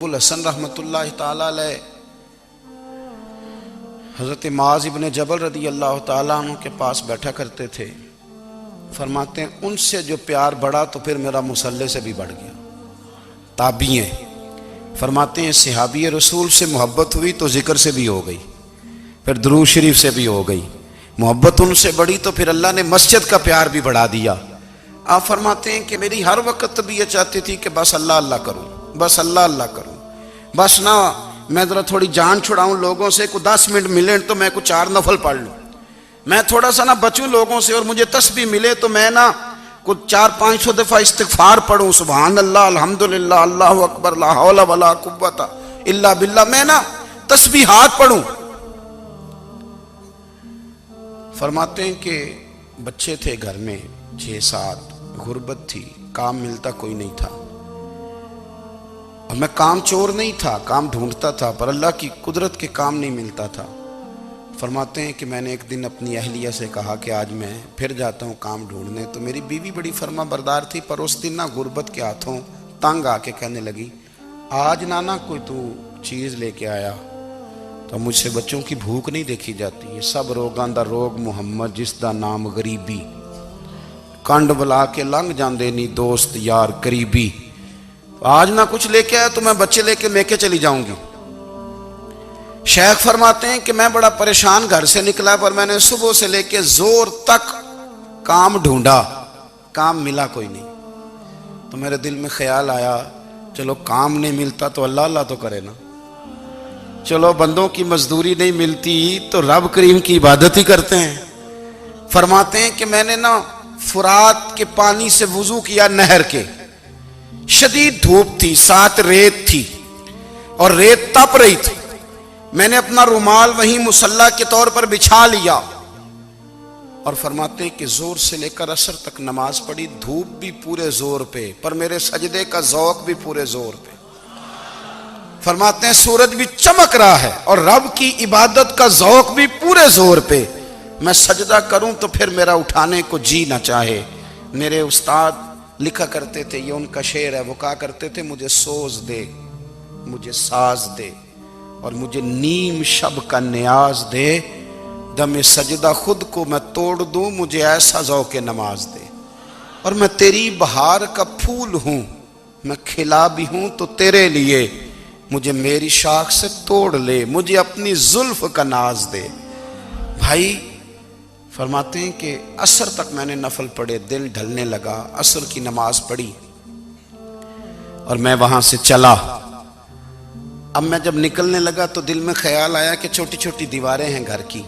الحسن رحمۃ اللہ تعالیٰ علیہ حضرت معاذ ابن جبل رضی اللہ تعالیٰ عنہ کے پاس بیٹھا کرتے تھے۔ فرماتے ہیں ان سے جو پیار بڑھا تو پھر میرا مصلی سے بھی بڑھ گیا۔ تابعی ہیں، فرماتے ہیں صحابی رسول سے محبت ہوئی تو ذکر سے بھی ہو گئی، پھر درود شریف سے بھی ہو گئی۔ محبت ان سے بڑھی تو پھر اللہ نے مسجد کا پیار بھی بڑھا دیا۔ آپ فرماتے ہیں کہ میری ہر وقت طبیعت چاہتی تھی کہ بس اللہ اللہ کروں، بس اللہ اللہ کروں، بس نہ میں ذرا تھوڑی جان چھڑاؤں لوگوں سے، کو 10 منٹ ملے تو میں کچھ 4 نفل پڑھ لوں، میں تھوڑا سا نہ بچوں لوگوں سے، اور مجھے تسبیح ملے تو میں نہ کچھ 400-500 دفعہ استغفار پڑھوں، سبحان اللہ، الحمدللہ، اللہ اکبر، لا حول ولا قوت الا باللہ، میں نہ تسبیحات پڑھوں۔ فرماتے ہیں کہ بچے تھے گھر میں 6-7، غربت تھی، کام ملتا کوئی نہیں تھا، اور میں کام چور نہیں تھا، کام ڈھونڈتا تھا، پر اللہ کی قدرت کے کام نہیں ملتا تھا۔ فرماتے ہیں کہ میں نے ایک دن اپنی اہلیہ سے کہا کہ آج میں پھر جاتا ہوں کام ڈھونڈنے، تو میری بیوی بڑی فرما بردار تھی، پر اس دن نہ غربت کے ہاتھوں تنگ آ کے کہنے لگی آج نانا کوئی تو چیز لے کے آیا، تو مجھ سے بچوں کی بھوک نہیں دیکھی جاتی، یہ سب روگاں دا روگ محمد جس دا نام غریبی، کنڈ بلا کے لنگ جاندے نہیں دوست یار قریبی، آج نہ کچھ لے کے آیا تو میں بچے لے کے میکے چلی جاؤں گی۔ شیخ فرماتے ہیں کہ میں بڑا پریشان گھر سے نکلا، پر میں نے صبح سے لے کے زور تک کام ڈھونڈا، کام ملا کوئی نہیں، تو میرے دل میں خیال آیا چلو کام نہیں ملتا تو اللہ اللہ تو کرے نا، چلو بندوں کی مزدوری نہیں ملتی تو رب کریم کی عبادت ہی کرتے ہیں۔ فرماتے ہیں کہ میں نے نا فرات کے پانی سے وضو کیا، نہر کے، شدید دھوپ تھی، ساتھ ریت تھی اور ریت تپ رہی تھی، میں نے اپنا رومال وہیں مصلی کے طور پر بچھا لیا، اور فرماتے ہیں کہ زور سے لے کر عصر تک نماز پڑھی، دھوپ بھی پورے زور پہ، پر میرے سجدے کا ذوق بھی پورے زور پہ۔ فرماتے ہیں سورج بھی چمک رہا ہے اور رب کی عبادت کا ذوق بھی پورے زور پہ، میں سجدہ کروں تو پھر میرا اٹھانے کو جی نہ چاہے۔ میرے استاد لکھا کرتے تھے، یہ ان کا شعر ہے، وہ کہا کرتے تھے مجھے سوز دے، مجھے ساز دے، اور مجھے نیم شب کا نیاز دے، دم سجدہ خود کو میں توڑ دوں، مجھے ایسا ذوق نماز دے، اور میں تیری بہار کا پھول ہوں، میں کھلا بھی ہوں تو تیرے لیے، مجھے میری شاخ سے توڑ لے، مجھے اپنی زلف کا ناز دے۔ بھائی فرماتے ہیں کہ عصر تک میں نے نفل پڑھے، دل ڈھلنے لگا، عصر کی نماز پڑھی اور میں وہاں سے چلا۔ اب میں جب نکلنے لگا تو دل میں خیال آیا کہ چھوٹی چھوٹی دیواریں ہیں گھر کی،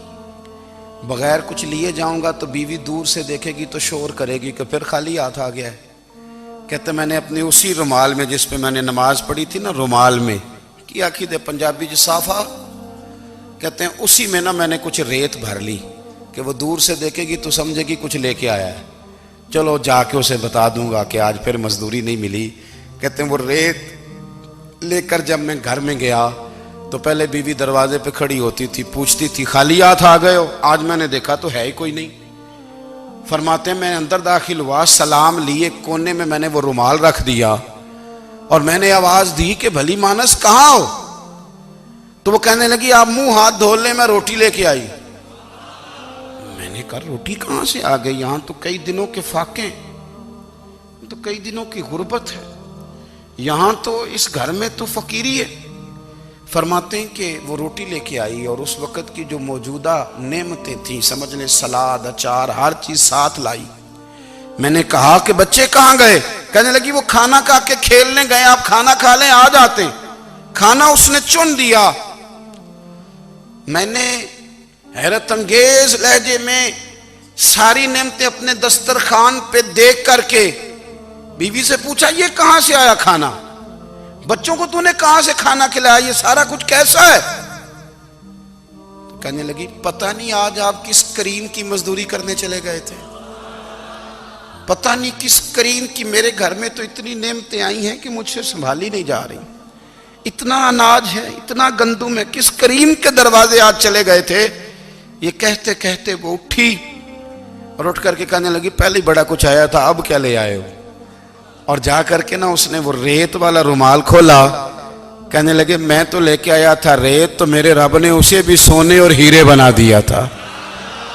بغیر کچھ لیے جاؤں گا تو بیوی دور سے دیکھے گی تو شور کرے گی کہ پھر خالی ہاتھ آ گیا ہے۔ کہتے میں نے اپنی اسی رومال میں جس پہ میں نے نماز پڑھی تھی نا، رومال میں کی آخی دے پنجابی جو صافہ کہتے ہیں، اسی میں نا میں نے کچھ ریت بھر لی کہ وہ دور سے دیکھے گی تو سمجھے گی کچھ لے کے آیا ہے، چلو جا کے اسے بتا دوں گا کہ آج پھر مزدوری نہیں ملی۔ کہتے ہیں وہ ریت لے کر جب میں گھر میں گیا تو پہلے بیوی دروازے پہ کھڑی ہوتی تھی، پوچھتی تھی خالی ہاتھ آ گئے ہو؟ آج میں نے دیکھا تو ہے ہی کوئی نہیں۔ فرماتے ہیں میں اندر داخل ہوا، سلام لیے، کونے میں میں نے وہ رومال رکھ دیا اور میں نے آواز دی کہ بھلی مانس کہاں ہو؟ تو وہ کہنے لگی آپ منہ ہاتھ دھو لیں، میں روٹی لے کے آئی۔ میں نے کہا روٹی کہاں سے آ گئی؟ یہاں تو کئی دنوں کے فاقے، تو کئی دنوں کی غربت ہے، یہاں تو اس گھر میں تو فقیری ہے۔ فرماتے ہیں کہ وہ روٹی لے کے آئی، اور اس وقت کی جو موجودہ نعمتیں تھیں، سمجھ لیں سلاد، اچار، ہر چیز ساتھ لائی۔ میں نے کہا کہ بچے کہاں گئے؟ کہنے لگی وہ کھانا کھا کے کھیلنے گئے، آپ کھانا کھا لیں آ جاتے ہیں۔ کھانا اس نے چن دیا۔ میں نے حیرت انگیز لہجے میں ساری نعمتیں اپنے دسترخوان پہ دیکھ کر کے بیوی سے پوچھا یہ کہاں سے آیا کھانا؟ بچوں کو تو نے کہاں سے کھانا کھلایا؟ یہ سارا کچھ کیسا ہے؟ تو کہنے لگی پتہ نہیں آج آپ کس کریم کی مزدوری کرنے چلے گئے تھے، پتہ نہیں کس کریم کی، میرے گھر میں تو اتنی نعمتیں آئی ہیں کہ مجھ سے سنبھالی نہیں جا رہی، اتنا اناج ہے، اتنا گندم ہے، کس کریم کے دروازے آج چلے گئے تھے؟ یہ کہتے کہتے وہ اٹھی اور اٹھ کر کے کہنے لگی پہلے بڑا کچھ آیا تھا، اب کیا لے آئے ہو؟ اور جا کر کے نا اس نے وہ ریت والا رومال کھولا کہنے لگے میں تو لے کے آیا تھا ریت، تو میرے رب نے اسے بھی سونے اور ہیرے بنا دیا تھا۔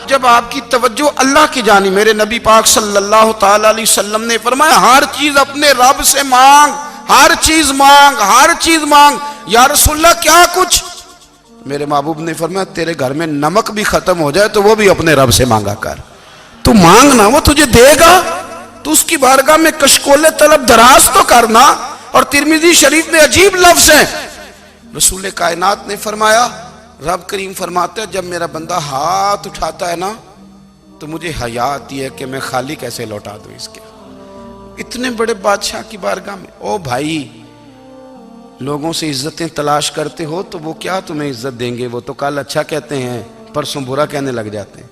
جب آپ کی توجہ اللہ کی جانب، میرے نبی پاک صلی اللہ تعالی علیہ وسلم نے فرمایا ہر چیز اپنے رب سے مانگ، ہر چیز مانگ، ہر چیز مانگ۔ یا رسول اللہ کیا کچھ؟ میرے محبوب نے فرمایا تیرے گھر میں نمک بھی ختم ہو جائے تو وہ بھی اپنے رب سے مانگا کر، تو مانگنا وہ تجھے دے گا، تو اس کی بارگاہ میں کشکول طلب دراز تو کرنا۔ اور ترمذی شریف میں عجیب لفظ ہے، رسول کائنات نے فرمایا، رب کریم فرماتا ہے جب میرا بندہ ہاتھ اٹھاتا ہے نا تو مجھے حیا آتی ہے کہ میں خالی کیسے لوٹا دوں اس کے۔ اتنے بڑے بادشاہ کی بارگاہ میں، او بھائی لوگوں سے عزتیں تلاش کرتے ہو تو وہ کیا تمہیں عزت دیں گے؟ وہ تو کل اچھا کہتے ہیں پرسوں برا کہنے لگ جاتے ہیں۔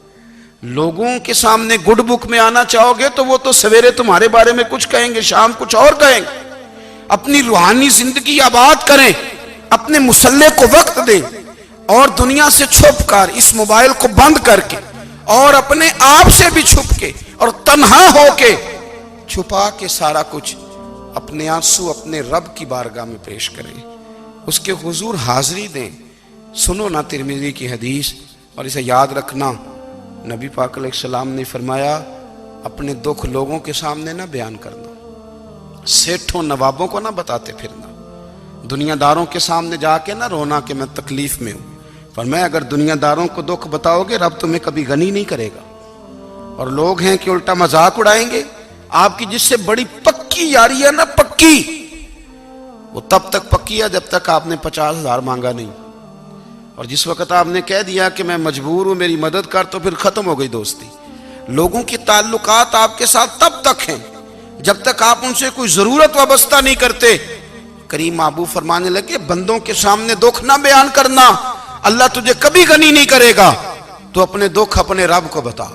لوگوں کے سامنے گڈ بک میں آنا چاہو گے تو وہ تو سویرے تمہارے بارے میں کچھ کہیں گے، شام کچھ اور کہیں گے۔ اپنی روحانی زندگی آباد کریں، اپنے مصلے کو وقت دیں، اور دنیا سے چھپ کر اس موبائل کو بند کر کے اور اپنے آپ سے بھی چھپ کے اور تنہا ہو کے چھپا کے سارا کچھ اپنے آنسو اپنے رب کی بارگاہ میں پیش کریں، اس کے حضور حاضری دیں۔ سنو نا ترمذی کی حدیث، اور اسے یاد رکھنا، نبی پاک علیہ السلام نے فرمایا اپنے دکھ لوگوں کے سامنے نہ بیان کرنا، سیٹھوں نوابوں کو نہ بتاتے پھرنا، دنیا داروں کے سامنے جا کے نہ رونا کہ میں تکلیف میں ہوں۔ فرمایا اگر دنیا داروں کو دکھ بتاؤ گے رب تمہیں کبھی غنی نہیں کرے گا۔ اور لوگ ہیں کہ الٹا مذاق اڑائیں گے۔ آپ کی جس سے بڑی پکی یاری ہے نا، پکی، وہ تب تک پکی ہے جب تک آپ نے 50,000 مانگا نہیں، اور جس وقت آپ نے کہہ دیا کہ میں مجبور ہوں میری مدد کر تو پھر ختم ہو گئی دوستی۔ لوگوں کے تعلقات آپ کے ساتھ تب تک ہیں جب تک آپ ان سے کوئی ضرورت وابستہ نہیں کرتے۔ کریم محبوب فرمانے لگے بندوں کے سامنے دکھ نہ بیان کرنا، اللہ تجھے کبھی غنی نہیں کرے گا۔ تو اپنے دکھ اپنے رب کو بتا،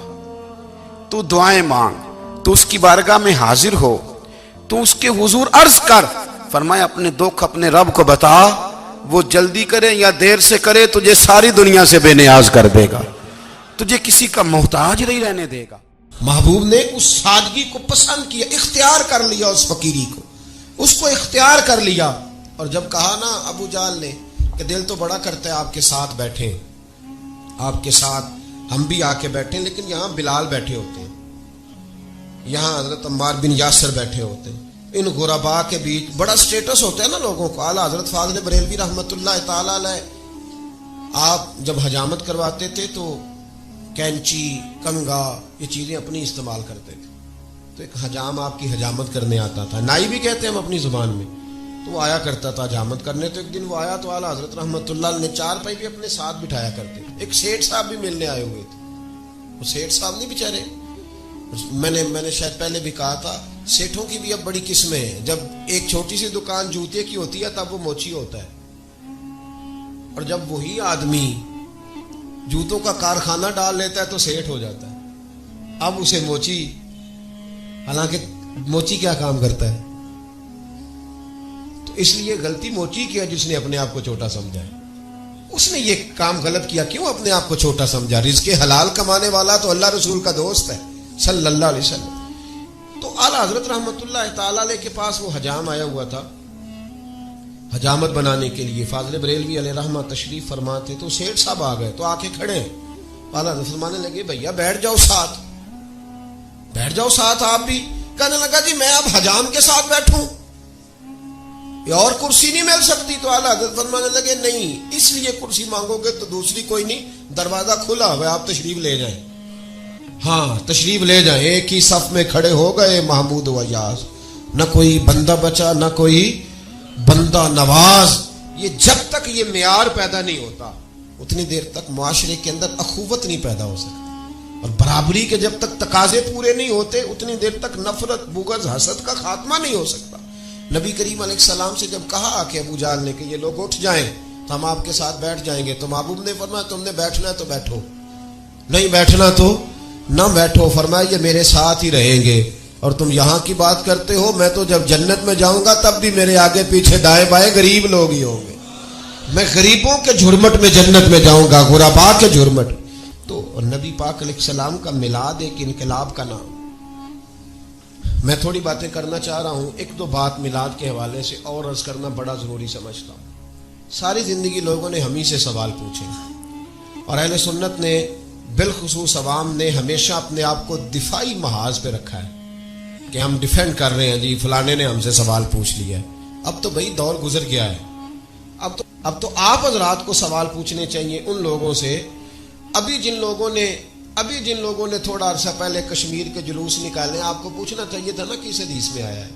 تو دعائیں مانگ، تو اس کی بارگاہ میں حاضر ہو، تو اس کے حضور عرض کر۔ فرمایا اپنے دکھ اپنے رب کو بتا، وہ جلدی کرے یا دیر سے کرے تجھے ساری دنیا سے بے نیاز کر دے گا، تجھے کسی کا محتاج نہیں رہنے دے گا۔ محبوب نے اس سادگی کو پسند کیا، اختیار کر لیا، اس فقیری کو، اس کو اختیار کر لیا۔ اور جب کہا نا ابو جہل نے کہ دل تو بڑا کرتا ہے آپ کے ساتھ بیٹھیں، آپ کے ساتھ ہم بھی آ کے بیٹھیں، لیکن یہاں بلال بیٹھے ہوتے ہیں، یہاں حضرت عمار بن یاسر بیٹھے ہوتے ہیں، ان غرباء کے بیچ بڑا سٹیٹس ہوتا ہے نا لوگوں کو۔ اعلیٰ حضرت فاضل بریلوی رحمۃ اللہ تعالی علیہ، آپ جب حجامت کرواتے تھے تو کینچی، کنگا، یہ چیزیں اپنی استعمال کرتے تھے۔ تو ایک حجام آپ کی حجامت کرنے آتا تھا، نائی بھی کہتے ہیں ہم اپنی زبان میں، تو وہ آیا کرتا تھا حجامت کرنے۔ تو ایک دن وہ آیا تو اعلیٰ حضرت رحمۃ اللہ نے چار پائی بھی اپنے ساتھ بٹھایا کرتے تھے۔ ایک سیٹھ صاحب بھی ملنے آئے ہوئے تھے، وہ سیٹھ صاحب نہیں بیچارے، میں نے شاید پہلے بھی کہا تھا، سیٹھوں کی بھی اب بڑی قسمیں ہیں۔ جب ایک چھوٹی سی دکان جوتے کی ہوتی ہے تب وہ موچی ہوتا ہے، اور جب وہی آدمی جوتوں کا کارخانہ ڈال لیتا ہے تو سیٹھ ہو جاتا ہے۔ اب اسے موچی، حالانکہ موچی کیا کام کرتا ہے؟ تو اس لیے غلطی موچی کیا جس نے اپنے آپ کو چھوٹا سمجھا ہے۔ اس نے یہ کام غلط کیا، کیوں اپنے آپ کو چھوٹا سمجھا؟ رزق حلال کمانے والا تو اللہ رسول کا دوست ہے صلی اللہ علیہ وسلم۔ تو اعلیٰ حضرت رحمۃ اللہ تعالی علیہ کے پاس وہ حجام آیا ہوا تھا حجامت بنانے کے لیے، فاضل بریلوی علیہ رحمہ تشریف فرماتے، تو سیٹھ صاحب آ گئے تو آ کے کھڑے ہیں۔ اعلیٰ حضرت فرمانے لگے بھیا بیٹھ جاؤ ساتھ، بیٹھ جاؤ ساتھ آپ بھی۔ کہنے لگا جی میں اب حجام کے ساتھ بیٹھوں، یہ اور کرسی نہیں مل سکتی؟ تو اعلیٰ حضرت فرمانے لگے نہیں، اس لیے کرسی مانگو گے تو دوسری کوئی نہیں، دروازہ کھلا ہوا ہے، آپ تشریف لے جائیں۔ ہاں تشریف لے جائیں۔ ایک ہی صف میں کھڑے ہو گئے محمود و یاز، نہ کوئی بندہ بچا نہ کوئی بندہ نواز۔ یہ جب تک یہ معیار پیدا نہیں ہوتا اتنی دیر تک معاشرے کے اندر اخوت نہیں پیدا ہو سکتی، اور برابری کے جب تک تقاضے پورے نہیں ہوتے اتنی دیر تک نفرت، بغض، حسد کا خاتمہ نہیں ہو سکتا۔ نبی کریم علیہ السلام سے جب کہا کہ ابو جہل نے کہ یہ لوگ اٹھ جائیں تو ہم آپ کے ساتھ بیٹھ جائیں گے، تو محبوب نے فرمایا تم نے بیٹھنا ہے تو بیٹھو، نہیں بیٹھنا تو نہ بیٹھو۔ فرمایا یہ میرے ساتھ ہی رہیں گے، اور تم یہاں کی بات کرتے ہو، میں تو جب جنت میں جاؤں گا تب بھی میرے آگے پیچھے دائیں بائیں غریب لوگ ہی ہوں گے، میں غریبوں کے جھرمٹ میں جنت میں جاؤں گا، غرباء کے جھرمٹ۔ تو نبی پاک علیہ السلام کا میلاد ایک انقلاب کا نام۔ میں تھوڑی باتیں کرنا چاہ رہا ہوں، ایک دو بات میلاد کے حوالے سے اور عرض کرنا بڑا ضروری سمجھتا ہوں۔ ساری زندگی لوگوں نے ہم ہی سے سوال پوچھے، اور اہل سنت نے بالخصوص عوام نے ہمیشہ اپنے آپ کو دفاعی محاذ پہ رکھا ہے کہ ہم ڈیفینڈ کر رہے ہیں، جی فلانے نے ہم سے سوال پوچھ لیا ہے۔ اب تو بھائی دور گزر گیا ہے، اب تو آپ حضرات کو سوال پوچھنے چاہیے ان لوگوں سے، ابھی جن لوگوں نے تھوڑا عرصہ پہلے کشمیر کے جلوس نکالے، آپ کو پوچھنا چاہیے تھا نا کس حدیث میں آیا ہے،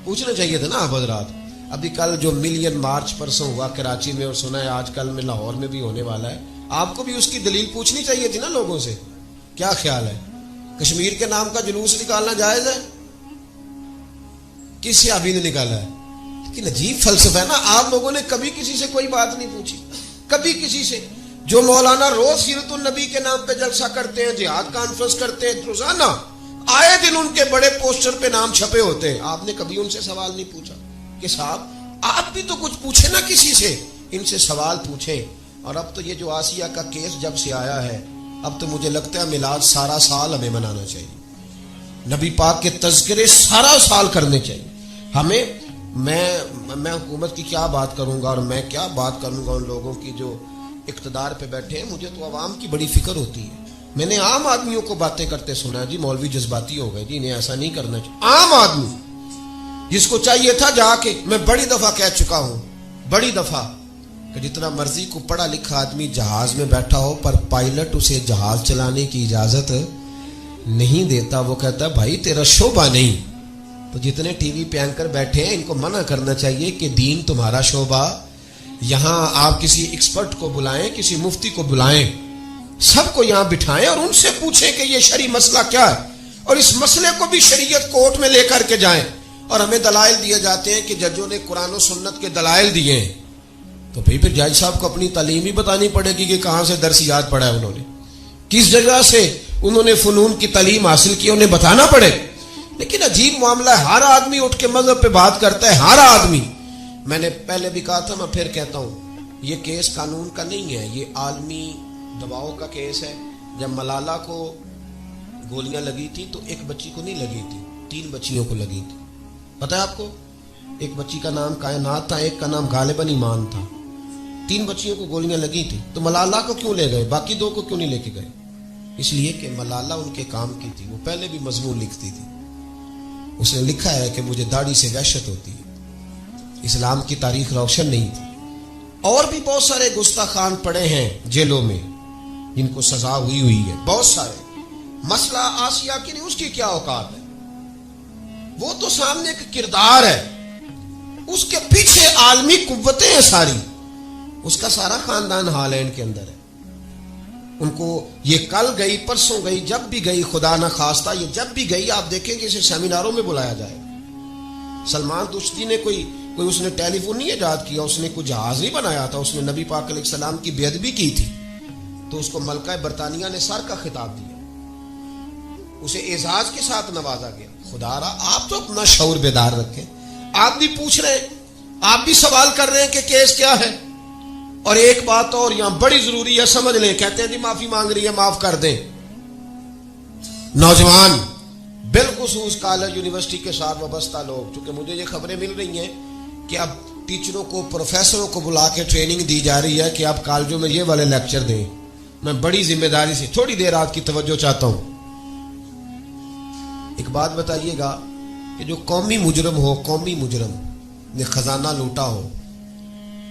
پوچھنا چاہیے تھا نا آپ حضرات۔ ابھی کل جو ملین مارچ پرسوں ہوا کراچی میں، اور سنا ہے آج کل میں لاہور میں بھی ہونے والا ہے، آپ کو بھی اس کی دلیل پوچھنی چاہیے تھی نا لوگوں سے۔ کیا خیال ہے، کشمیر کے نام کا جلوس نکالنا جائز ہے؟ کس صحابی نے نکالا ہے؟ لیکن عجیب فلسفہ ہے نا، آپ لوگوں نے کبھی کسی سے کوئی بات نہیں پوچھی، کبھی کسی سے۔ جو مولانا روز سیرت النبی کے نام پہ جلسہ کرتے ہیں، جہاد کانفرنس کرتے ہیں روزانہ، آئے دن ان کے بڑے پوسٹر پہ نام چھپے ہوتے ہیں، آپ نے کبھی ان سے سوال نہیں پوچھا کہ صاحب آپ بھی تو کچھ پوچھیں نا کسی سے، ان سے سوال پوچھیں۔ اور اب تو یہ جو آسیہ کا کیس جب سے آیا ہے، اب تو مجھے لگتا ہے میلاد سارا سال ہمیں منانا چاہیے، نبی پاک کے تذکرے سارا سال کرنے چاہیے ہمیں۔ میں حکومت کی کیا بات کروں گا، اور میں کیا بات کروں گا ان لوگوں کی جو اقتدار پہ بیٹھے ہیں، مجھے تو عوام کی بڑی فکر ہوتی ہے۔ میں نے عام آدمیوں کو باتیں کرتے سنا ہے، جی مولوی جذباتی ہو گئے، جی انہیں ایسا نہیں کرنا چاہیے۔ عام آدمی جس کو چاہیے تھا جا کے، میں بڑی دفعہ کہہ چکا ہوں، بڑی دفعہ، کہ جتنا مرضی کو پڑھا لکھا آدمی جہاز میں بیٹھا ہو، پر پائلٹ اسے جہاز چلانے کی اجازت نہیں دیتا، وہ کہتا ہے بھائی تیرا شعبہ نہیں۔ تو جتنے ٹی وی پہ اینکر بیٹھے ہیں ان کو منع کرنا چاہیے کہ دین تمہارا شعبہ، یہاں آپ کسی ایکسپرٹ کو بلائیں، کسی مفتی کو بلائیں، سب کو یہاں بٹھائیں اور ان سے پوچھیں کہ یہ شرعی مسئلہ کیا ہے، اور اس مسئلے کو بھی شریعت کورٹ میں لے کر کے جائیں۔ اور ہمیں دلائل دیے جاتے ہیں کہ ججوں نے قرآن و سنت کے دلائل دیے ہیں، تو پھر جج صاحب کو اپنی تعلیم ہی بتانی پڑے گی کہ کہاں سے درس یاد پڑا ہے، انہوں نے کس جگہ سے انہوں نے فنون کی تعلیم حاصل کی، انہیں بتانا پڑے۔ لیکن عجیب معاملہ ہے، ہر آدمی اٹھ کے مذہب پہ بات کرتا ہے، ہر آدمی۔ میں نے پہلے بھی کہا تھا، میں پھر کہتا ہوں، یہ کیس قانون کا نہیں ہے، یہ عالمی دباؤ کا کیس ہے۔ جب ملالہ کو گولیاں لگی تھی تو ایک بچی کو نہیں لگی تھی، 3 بچیوں کو لگی تھی، پتہ ہے آپ کو؟ ایک بچی کا نام کائنات تھا، ایک کا نام غالباً ایمان تھا، 3 بچیوں کو گولیاں لگی تھی۔ تو ملالہ کو کیوں لے گئے، باقی 2 کو کیوں نہیں لے کے گئے؟ اس لیے کہ ملالہ ان کے کام کی تھی، وہ پہلے بھی مضمون لکھتی تھی، اس نے لکھا ہے کہ مجھے داڑھی سے وحشت ہوتی ہے، اسلام کی تاریخ روشن نہیں تھی۔ اور بھی بہت سارے گستاخان پڑے ہیں جیلوں میں جن کو سزا ہوئی ہے، بہت سارے۔ مسئلہ آسیہ کی نہیں، اس کی کیا اوقات ہے، وہ تو سامنے ایک کردار ہے، اس کے پیچھے عالمی قوتیں ہیں ساری، اس کا سارا خاندان ہالینڈ کے اندر ہے۔ ان کو یہ کل گئی، پرسوں گئی، جب بھی گئی، خدا نہ خواستہ یہ جب بھی گئی، آپ دیکھیں کہ اسے سیمیناروں میں بلایا جائے۔ سلمان رشدی نے کوئی اس نے ٹیلی فون نہیں ایجاد کیا، اس نے کوئی جہاز نہیں بنایا تھا، اس نے نبی پاک علیہ السلام کی بے ادبی کی تھی تو اس کو ملکہ برطانیہ نے سر کا خطاب دیا، اسے اعزاز کے ساتھ نوازا گیا۔ خدا را آپ تو اپنا شعور بیدار رکھیں، آپ بھی پوچھ رہے ہیں، آپ بھی سوال کر رہے ہیں کہ کیس کیا ہے۔ اور ایک بات اور یہاں بڑی ضروری ہے، سمجھ لیں، کہتے ہیں جی معافی مانگ رہی ہے، معاف کر دیں۔ نوجوان بالخصوص کالج یونیورسٹی کے ساتھ وابستہ لوگ، چونکہ مجھے یہ خبریں مل رہی ہیں کہ اب ٹیچروں کو، پروفیسروں کو بلا کے ٹریننگ دی جا رہی ہے کہ آپ کالجوں میں یہ والے لیکچر دیں۔ میں بڑی ذمہ داری سے تھوڑی دیر آپ کی توجہ چاہتا ہوں۔ ایک بات بتائیے گا کہ جو قومی مجرم ہو، قومی مجرم نے خزانہ لوٹا ہو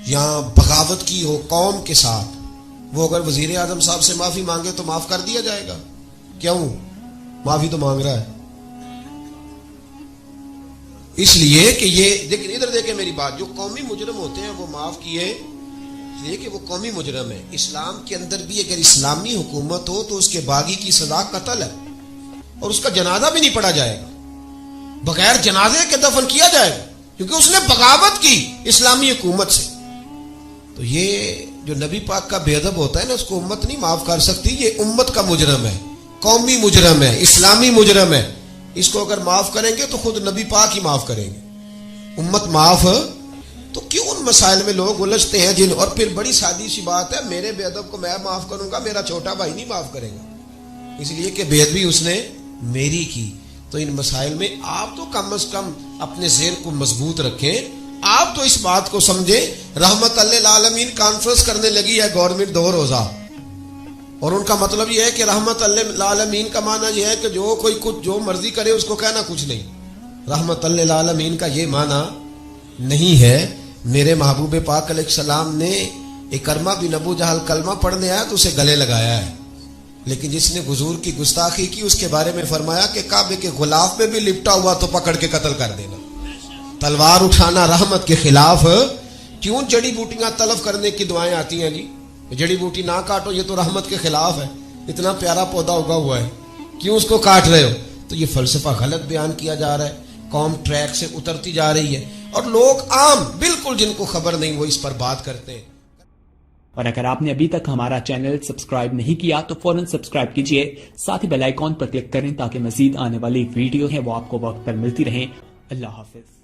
یا بغاوت کی ہو قوم کے ساتھ، وہ اگر وزیر اعظم صاحب سے معافی مانگے تو معاف کر دیا جائے گا؟ کیوں؟ معافی تو مانگ رہا ہے، اس لیے کہ یہ لیکن ادھر دیکھیں میری بات، جو قومی مجرم ہوتے ہیں وہ معاف کیے اس لیے کہ وہ قومی مجرم ہے۔ اسلام کے اندر بھی اگر اسلامی حکومت ہو تو اس کے باغی کی سزا قتل ہے، اور اس کا جنازہ بھی نہیں پڑھا جائے گا، بغیر جنازے کے دفن کیا جائے گا، کیونکہ اس نے بغاوت کی اسلامی حکومت سے۔ تو یہ جو نبی پاک کا بے ادب ہوتا ہے نا، اس کو امت نہیں معاف کر سکتی، یہ امت کا مجرم ہے، قومی مجرم ہے، اسلامی مجرم ہے۔ اس کو اگر معاف کریں گے تو خود نبی پاک ہی معاف کریں گے، امت معاف۔ تو کیوں ان مسائل میں لوگ الجھتے ہیں جن، اور پھر بڑی سادی سی بات ہے، میرے بے ادب کو میں معاف کروں گا، میرا چھوٹا بھائی نہیں معاف کرے گا، اس لیے کہ بے ادبی اس نے میری کی۔ تو ان مسائل میں آپ تو کم از کم اپنے ذہن کو مضبوط رکھیں، آپ تو اس بات کو سمجھے رحمت للعالمین کانفرنس کرنے لگی ہے گورنمنٹ 2 روزہ، اور ان کا مطلب یہ ہے کہ رحمت للعالمین کا معنی یہ ہے کہ جو کوئی کچھ جو مرضی کرے اس کو کہنا کچھ نہیں۔ رحمت للعالمین کا یہ معنی نہیں ہے۔ میرے محبوب پاک علیہ السلام نے اکرمہ بن ابو جہل کلمہ پڑھنے آیا تو اسے گلے لگایا ہے، لیکن جس نے حضور کی گستاخی کی اس کے بارے میں فرمایا کہ کعبے کے غلاف میں بھی لپٹا ہوا تو پکڑ کے قتل کر دینا۔ تلوار اٹھانا رحمت کے خلاف، کیوں جڑی بوٹیاں تلف کرنے کی دعائیں آتی ہیں جی؟ جڑی بوٹی نہ کاٹو، یہ تو رحمت کے خلاف ہے، اتنا پیارا پودا اگا ہوا ہے، کیوں اس کو کاٹ رہے ہو؟ تو یہ فلسفہ غلط بیان کیا جا رہا ہے، قوم ٹریک سے اترتی جا رہی ہے، اور لوگ عام بالکل جن کو خبر نہیں وہ اس پر بات کرتے ہیں۔ اور اگر آپ نے ابھی تک ہمارا چینل سبسکرائب نہیں کیا تو فوراً سبسکرائب کیجئے، ساتھ ہی بیل آئیکن پر کلک کریں تاکہ مزید آنے والی ویڈیو ہیں وہ آپ کو وقت پر ملتی رہیں۔ اللہ حافظ۔